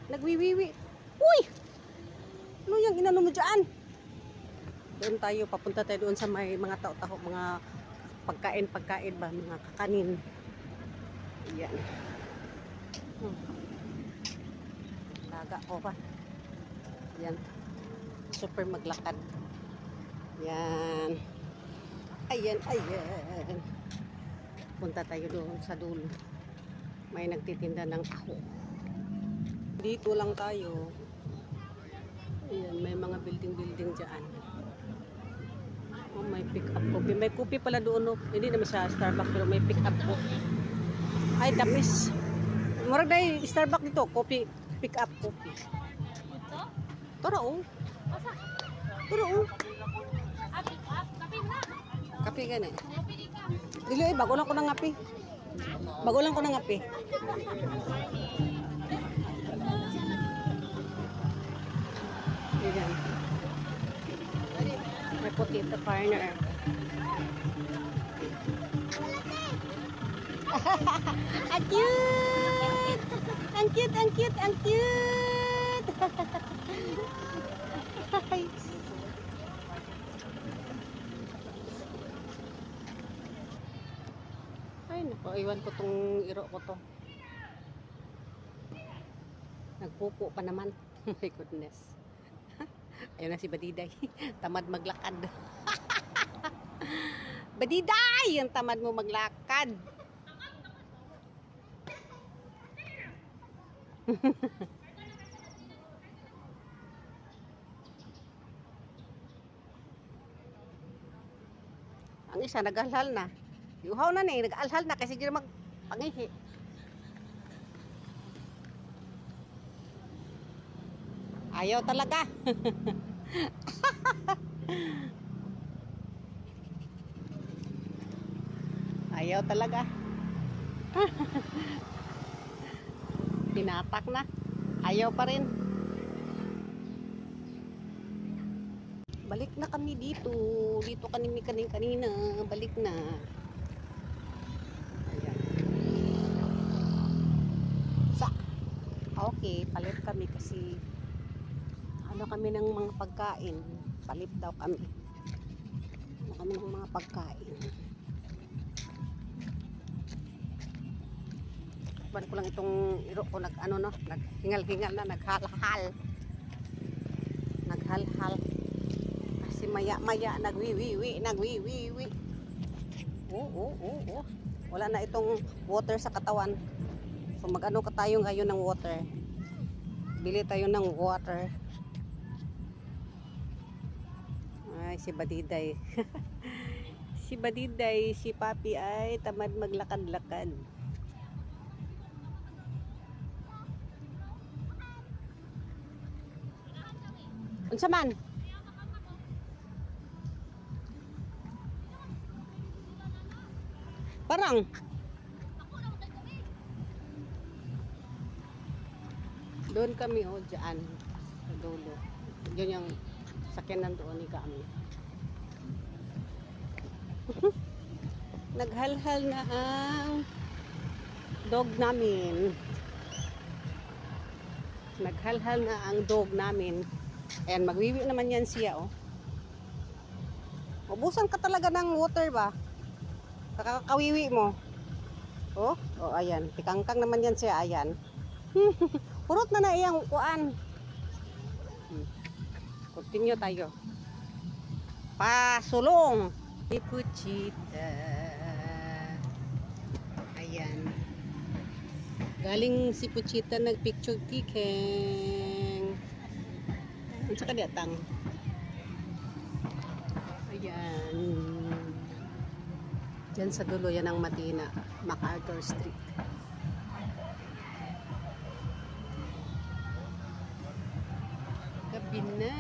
Nagwiwiwi. Uy! Ano yung inano mo dyan? Doon tayo, papunta tayo doon sa may mga tao-tao, mga pagkain ba, mga kakanin. Ayan. Laga ko pa. Ayan. Super maglakad. Ayan. Ayan. Punta tayo doon sa dulo. May nagtitinda ng taho. Dito lang tayo. Ayan, may mga building dyan. Oh, may pick-up coffee. May coffee pala doon. No? Hindi naman sa Starbucks, pero may pick-up coffee. Ay, damis. Murag na yung Starbucks dito. Coffee, pick-up coffee. Ito? Tara, oh. Asa? Tara, oh. Pick-up? Kape na. Kape gani. Kape di ka. Dili, bago lang ko ng ngapi. Bago lang ko ng ngapi. Ayan. May potato corner. Ang cute! Ang cute, ang cute, ang cute! Ay, naku, iwan ko tong iro ko to. Nagpupo pa naman. Oh my goodness. Ayun na si Badiday. Tamad maglakad. Badiday! Ang tamad mo maglakad. Ang isa nag-alhal na. Yuhaw na ni, nag-alhal na kasi hindi magpangihi. Ayaw talaga. Ayaw talaga. Tinatak na. Ayaw pa rin. Balik na kami dito. Dito kami kanina. Balik na. Ayan. Okay, palit kami kasi ano kami ng mga pagkain. Palit daw kami. Ano kami ng mga pagkain. Ban ko lang itong iro ko naghingal-hingal na, naghalhal. Naghalhal. Kasi maya-maya nagwiwiwi. Oo. Wala na itong water sa katawan. So mag-ano ka tayo ngayon ng water. Bili tayo ng water. Ay, si Badiday. Si Badiday, si Papi ay tamad maglakad-lakad. Unsa man? Parang doon kami dyan sa dulo. Yun yung sakyanan doon ni kami. Naghalhal na ang dog namin. Naghalhal na ang dog namin. Ayan, magwiwi naman yan siya, oh. Ubusan ka talaga ng water ba? Kakakawiwi mo. Oh, ayan. Tikangkang naman yan siya, ayan. Purot na iyang kuan. Continue tayo. Pasulong. Si Puchita. Ayan. Galing si Puchita nagpicture kikeng. Ang saka datang. Ayan. Diyan sa dulo yan ang Matina. MacArthur Street. Gabi na.